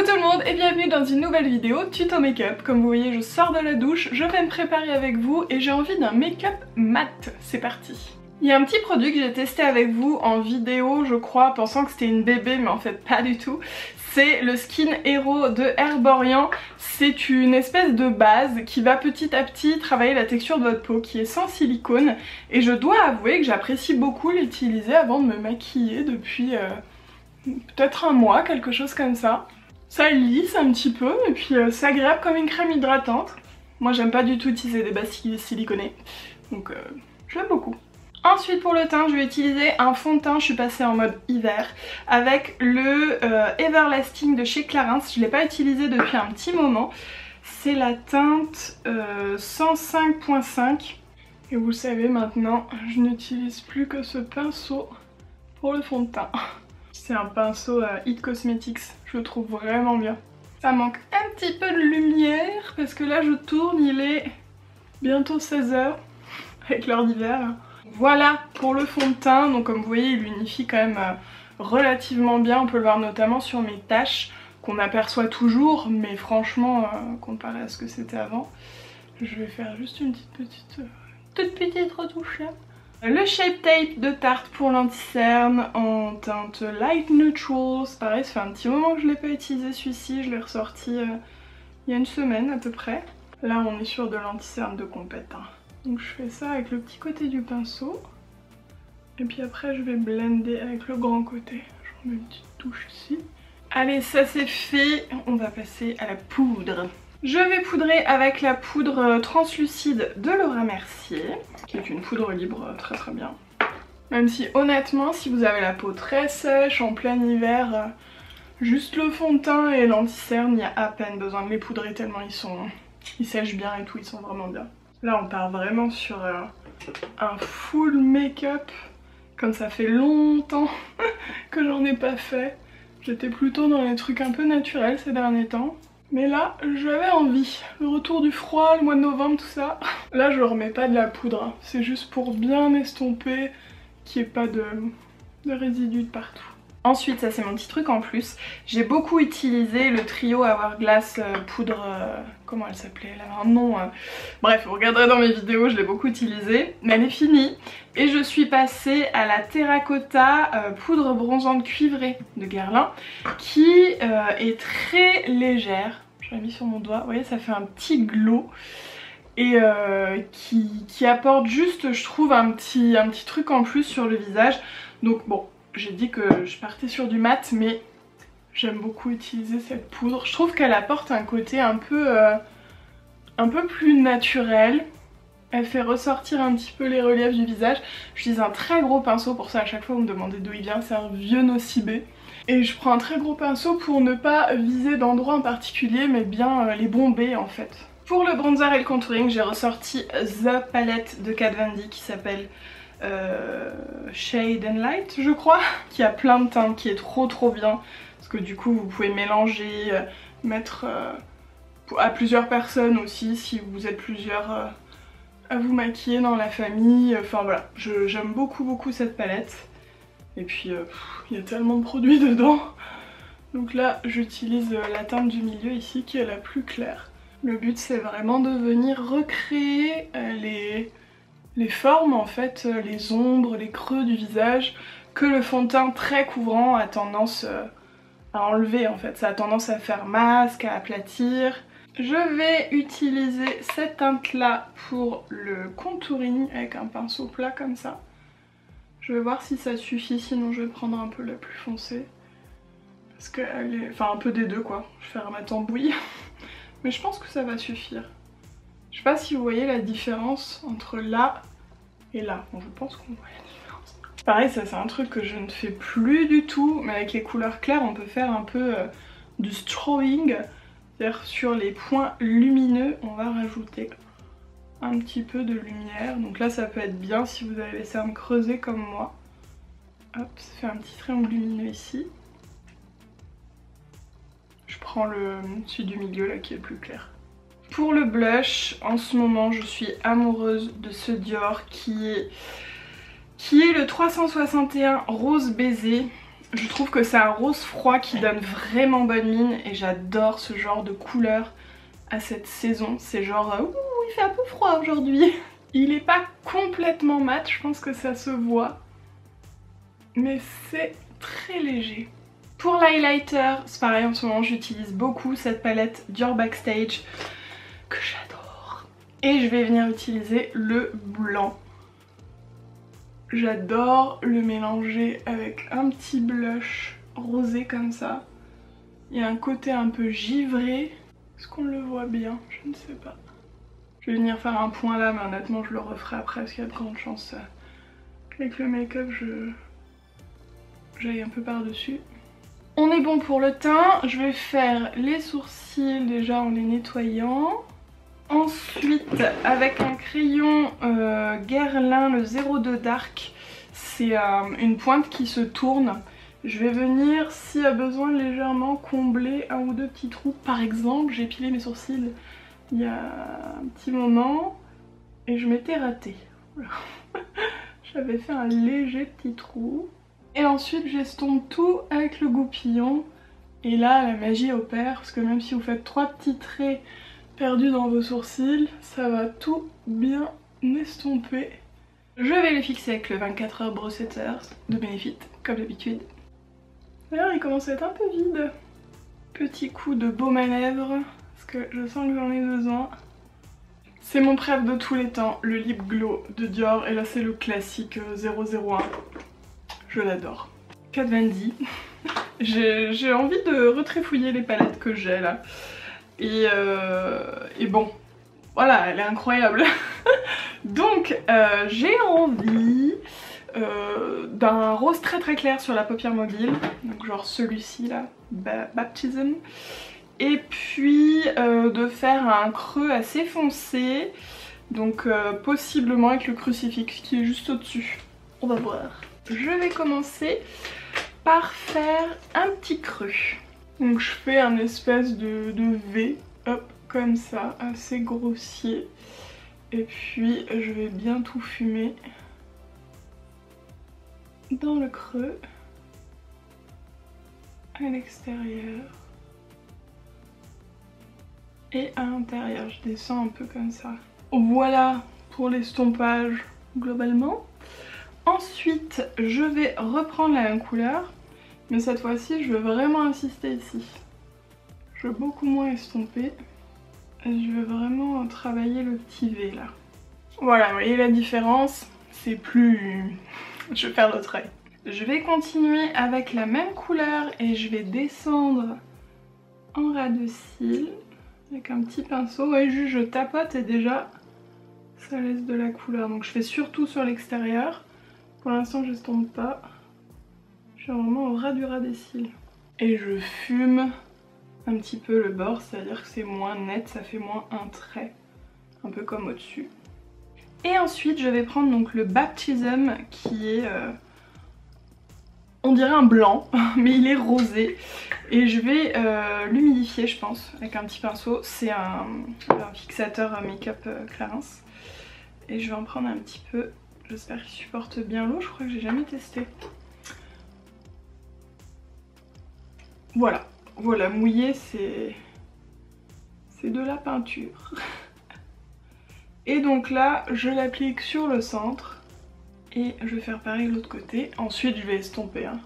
tout le monde et bienvenue dans une nouvelle vidéo tuto make-up. Comme vous voyez, je sors de la douche, je vais me préparer avec vous et j'ai envie d'un make-up mat. C'est parti. Il y a un petit produit que j'ai testé avec vous en vidéo, je crois, pensant que c'était une bébé, mais en fait pas du tout. C'est le Skin Hero de Herborian. C'est une espèce de base qui va petit à petit travailler la texture de votre peau, qui est sans silicone. Et je dois avouer que j'apprécie beaucoup l'utiliser avant de me maquiller depuis peut-être un mois, quelque chose comme ça. Ça lisse un petit peu et puis c'est agréable comme une crème hydratante. Moi j'aime pas du tout utiliser des bases siliconées, donc j'aime beaucoup. Ensuite pour le teint, je vais utiliser un fond de teint, je suis passée en mode hiver, avec le Everlasting de chez Clarins. Je ne l'ai pas utilisé depuis un petit moment. C'est la teinte 105.5. Et vous le savez maintenant, je n'utilise plus que ce pinceau pour le fond de teint. C'est un pinceau It Cosmetics, je le trouve vraiment bien. Ça manque un petit peu de lumière parce que là je tourne, il est bientôt 16 h avec l'heure d'hiver. Voilà pour le fond de teint, donc comme vous voyez il unifie quand même relativement bien, on peut le voir notamment sur mes taches qu'on aperçoit toujours, mais franchement comparé à ce que c'était avant, je vais faire juste une toute petite retouche là. Le Shape Tape de Tarte pour l'anti-cerne en teinte Light Neutral, c'est pareil, ça fait un petit moment que je ne l'ai pas utilisé celui-ci, je l'ai ressorti il y a une semaine à peu près. Là on est sur de l'anti-cerne de compète. Donc je fais ça avec le petit côté du pinceau. Et puis après je vais blender avec le grand côté. Je remets une petite touche ici. Allez, ça c'est fait, on va passer à la poudre. Je vais poudrer avec la poudre translucide de Laura Mercier, qui est une poudre libre très bien. Même si honnêtement, si vous avez la peau très sèche, en plein hiver, juste le fond de teint et l'anti-cerne, il y a à peine besoin de les poudrer tellement ils sèchent bien et tout, ils sont vraiment bien. Là on part vraiment sur un full make-up, comme ça fait longtemps que j'en ai pas fait. J'étais plutôt dans les trucs un peu naturels ces derniers temps. Mais là, j'avais envie. Le retour du froid, le mois de novembre, tout ça. Là, je remets pas de la poudre. C'est juste pour bien estomper, qu'il n'y ait pas de résidus de partout. Ensuite, ça c'est mon petit truc en plus. J'ai beaucoup utilisé le trio Hourglass poudre... comment elle s'appelait? Elle avait un nom... Bref, vous regarderez dans mes vidéos, je l'ai beaucoup utilisée. Mais elle est finie. Et je suis passée à la Terracotta poudre bronzante cuivrée de Guerlain, qui est très légère. Je l'ai mis sur mon doigt, vous voyez, ça fait un petit glow. Et qui apporte juste, je trouve, un petit truc en plus sur le visage. Donc bon, j'ai dit que je partais sur du mat, mais j'aime beaucoup utiliser cette poudre. Je trouve qu'elle apporte un côté un peu plus naturel. Elle fait ressortir un petit peu les reliefs du visage. J'utilise un très gros pinceau pour ça, à chaque fois vous me demandez d'où il vient, c'est un vieux Nocibé. Et je prends un très gros pinceau pour ne pas viser d'endroits en particulier, mais bien les bomber en fait. Pour le bronzer et le contouring, j'ai ressorti The palette de Kat Von D qui s'appelle Shade and Light, je crois, qui a plein de teintes, qui est trop bien. Parce que du coup vous pouvez mélanger, mettre à plusieurs personnes aussi, si vous êtes plusieurs à vous maquiller dans la famille. Enfin voilà, j'aime beaucoup cette palette. Et puis il y a tellement de produits dedans. Donc là j'utilise la teinte du milieu ici qui est la plus claire. Le but c'est vraiment de venir recréer les formes en fait, les ombres, les creux du visage que le fond de teint très couvrant a tendance à enlever en fait. Ça a tendance à faire masque, à aplatir. Je vais utiliser cette teinte là pour le contouring avec un pinceau plat comme ça. Je vais voir si ça suffit, sinon je vais prendre un peu la plus foncée. Parce qu'elle est... enfin un peu des deux quoi, je vais faire ma tambouille. Mais je pense que ça va suffire. Je sais pas si vous voyez la différence entre là et là. Bon, je pense qu'on voit la différence. Pareil, ça c'est un truc que je ne fais plus du tout, mais avec les couleurs claires on peut faire un peu du strobing. C'est-à-dire sur les points lumineux, on va rajouter un petit peu de lumière. Donc là ça peut être bien si vous avez les cernes creusées comme moi. Hop, ça fait un petit triangle lumineux ici. Je prends celui du milieu là qui est le plus clair. Pour le blush, en ce moment je suis amoureuse de ce Dior qui est le 361 Rose Baiser. Je trouve que c'est un rose froid qui donne vraiment bonne mine et j'adore ce genre de couleur à cette saison. C'est genre, ouh, il fait un peu froid aujourd'hui. Il est pas complètement mat, je pense que ça se voit, mais c'est très léger. Pour l'highlighter, c'est pareil, en ce moment j'utilise beaucoup cette palette Dior Backstage que j'adore. Et je vais venir utiliser le blanc. J'adore le mélanger avec un petit blush rosé comme ça. Il y a un côté un peu givré. Est-ce qu'on le voit bien? Je ne sais pas. Je vais venir faire un point là, mais honnêtement je le referai après parce qu'il y a de grandes chances qu'avec le make-up j'aille un peu par-dessus. On est bon pour le teint. Je vais faire les sourcils déjà en les nettoyant. Ensuite, avec un crayon Guerlain, le 02 Dark, c'est une pointe qui se tourne. Je vais venir, s'il y a besoin, légèrement combler un ou deux petits trous. Par exemple, j'ai épilé mes sourcils il y a un petit moment et je m'étais ratée. Voilà. J'avais fait un léger petit trou. Et ensuite, j'estompe tout avec le goupillon. Et là, la magie opère, parce que même si vous faites 3 petits traits perdus dans vos sourcils, ça va tout bien estomper. Je vais les fixer avec le 24h Brow Setters de Benefit, comme d'habitude. D'ailleurs, il commence à être un peu vide. Petit coup de baume à lèvres, parce que je sens que j'en ai besoin. C'est mon préf de tous les temps, le Lip Glow de Dior, et là c'est le classique 001. Je l'adore. Kat Von D. J'ai envie de retrifouiller les palettes que j'ai là. Et bon, voilà, elle est incroyable. Donc j'ai envie d'un rose très très clair sur la paupière mobile. Donc genre celui-ci là, Baptism. Et puis de faire un creux assez foncé. Donc possiblement avec le crucifix qui est juste au-dessus. On va voir. Je vais commencer par faire un petit creux. Donc je fais un espèce de V, hop, comme ça, assez grossier. Et puis je vais bien tout fumer dans le creux, à l'extérieur et à l'intérieur. Je descends un peu comme ça. Voilà pour l'estompage globalement. Ensuite, je vais reprendre la même couleur, mais cette fois-ci, je veux vraiment insister ici. Je veux beaucoup moins estomper. Et je veux vraiment travailler le petit V là. Voilà, vous voyez la différence, c'est plus... Je vais faire l'autre œil. Je vais continuer avec la même couleur et je vais descendre en ras de cils avec un petit pinceau. Et juste je tapote et déjà ça laisse de la couleur. Donc je fais surtout sur l'extérieur. Pour l'instant je n'estompe pas. Je suis vraiment au ras du ras des cils. Et je fume un petit peu le bord, c'est-à-dire que c'est moins net, ça fait moins un trait. Un peu comme au-dessus. Et ensuite je vais prendre donc le Baptism qui est... on dirait un blanc, mais il est rosé. Et je vais l'humidifier je pense, avec un petit pinceau. C'est un fixateur make-up Clarins. Et je vais en prendre un petit peu. J'espère qu'il supporte bien l'eau, je crois que j'ai jamais testé. Voilà, voilà, mouillé c'est de la peinture. Et donc là, je l'applique sur le centre. Et je vais faire pareil de l'autre côté. Ensuite, je vais estomper. Hein.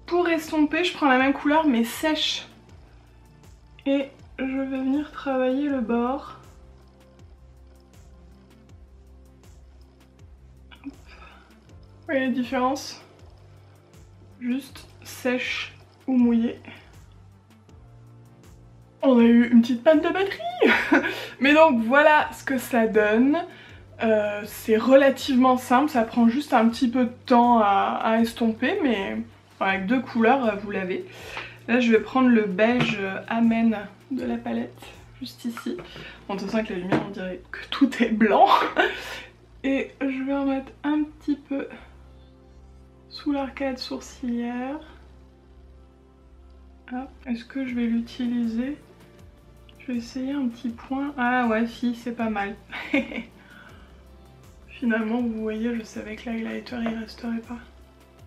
Pour estomper, je prends la même couleur mais sèche. Et je vais venir travailler le bord. Hop. Vous voyez la différence? Juste sèche ou mouillée. On a eu une petite panne de batterie. Mais donc voilà ce que ça donne. C'est relativement simple, ça prend juste un petit peu de temps à estomper, mais avec 2 couleurs vous l'avez. Là je vais prendre le beige Amen de la palette, juste ici. Bon, de toute façon avec la lumière on dirait que tout est blanc. Et je vais en mettre un petit peu sous l'arcade sourcilière. Est-ce que je vais l'utiliser? Je vais essayer un petit point. Ah ouais, si, c'est pas mal. Finalement, vous voyez, je savais que l'highlighter il resterait pas.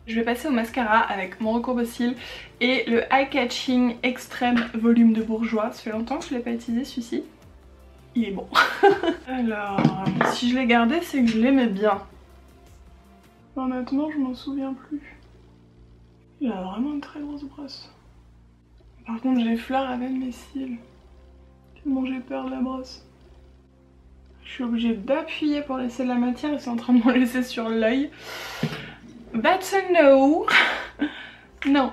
Je vais passer au mascara avec mon recourbe-cils et le Eye Catching Extreme Volume de Bourjois. Ça fait longtemps que je ne l'ai pas utilisé celui-ci. Il est bon. Alors, si je l'ai gardé, c'est que je l'aimais bien. Honnêtement, je m'en souviens plus. Il a vraiment une très grosse brosse. Par contre, j'effleure avec mes cils. Tellement j'ai peur de la brosse. Je suis obligée d'appuyer pour laisser de la matière et c'est en train de m'en laisser sur l'œil. That's a no. Non,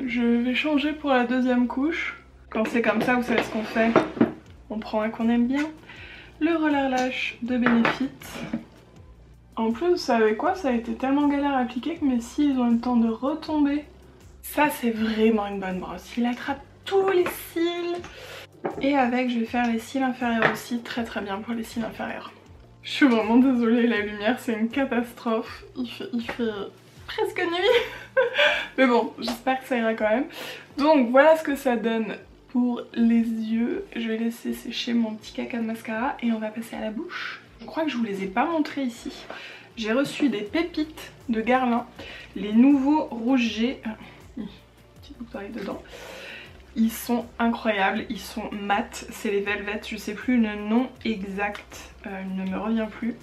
je vais changer pour la deuxième couche. Quand c'est comme ça, vous savez ce qu'on fait. On prend un qu'on aime bien. Le roller lash de Benefit. En plus, vous savez quoi? Ça a été tellement galère à appliquer que mes cils ont eu le temps de retomber. Ça, c'est vraiment une bonne brosse. Il attrape tous les cils. Et avec, je vais faire les cils inférieurs aussi. Très très bien pour les cils inférieurs. Je suis vraiment désolée, la lumière c'est une catastrophe. Il fait presque nuit. Mais bon, j'espère que ça ira quand même. Donc voilà ce que ça donne pour les yeux. Je vais laisser sécher mon petit caca de mascara et on va passer à la bouche. Je crois que je vous les ai pas montrés ici. J'ai reçu des pépites de Guerlain. Les nouveaux rouges G. Petite bouteille dedans. Ils sont incroyables, ils sont mat, c'est les Velvet, je sais plus le nom exact, il ne me revient plus.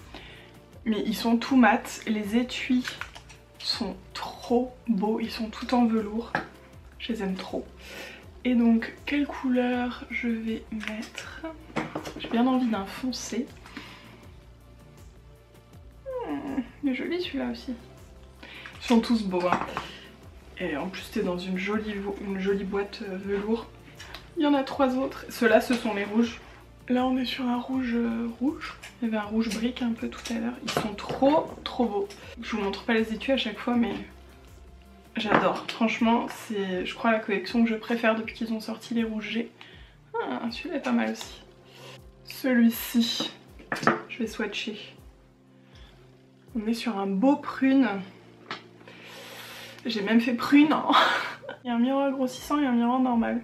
Mais ils sont tout mat, les étuis sont trop beaux, ils sont tout en velours, je les aime trop. Et donc, quelle couleur je vais mettre? J'ai bien envie d'un foncé. Il est joli celui-là aussi. Ils sont tous beaux, hein. Et en plus t'es dans une jolie boîte velours. Il y en a 3 autres. Ceux-là ce sont les rouges. Là on est sur un rouge rouge. Il y avait un rouge brique un peu tout à l'heure. Ils sont trop beaux. Je vous montre pas les étuis à chaque fois mais j'adore. Franchement c'est je crois la collection que je préfère depuis qu'ils ont sorti les rouges G. Ah, celui-là est pas mal aussi. Celui-ci, je vais swatcher. On est sur un beau prune. J'ai même fait prune. Il y a un miroir grossissant et un miroir normal.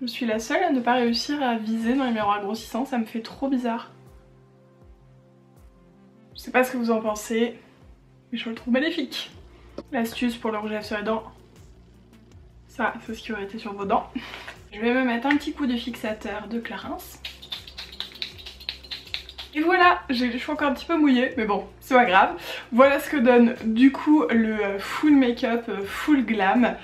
Je suis la seule à ne pas réussir à viser dans les miroirs grossissants, ça me fait trop bizarre. Je sais pas ce que vous en pensez, mais je le trouve magnifique. L'astuce pour le rouge à lèvres sur les dents, ça c'est ce qui aurait été sur vos dents. Je vais me mettre un petit coup de fixateur de Clarins. Et voilà, je suis encore un petit peu mouillée, mais bon, c'est pas grave. Voilà ce que donne du coup le full make-up, full glam.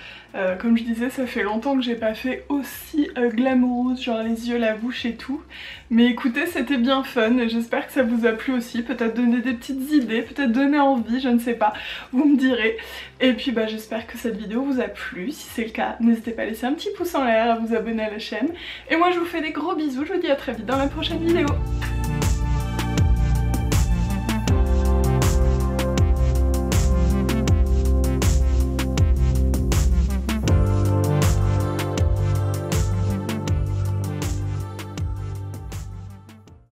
Comme je disais, ça fait longtemps que j'ai pas fait aussi glamoureuse, genre les yeux, la bouche et tout. Mais écoutez, c'était bien fun, j'espère que ça vous a plu aussi. Peut-être donner des petites idées, peut-être donner envie, je ne sais pas, vous me direz. Et puis bah j'espère que cette vidéo vous a plu. Si c'est le cas, n'hésitez pas à laisser un petit pouce en l'air, à vous abonner à la chaîne. Et moi je vous fais des gros bisous, je vous dis à très vite dans la prochaine vidéo.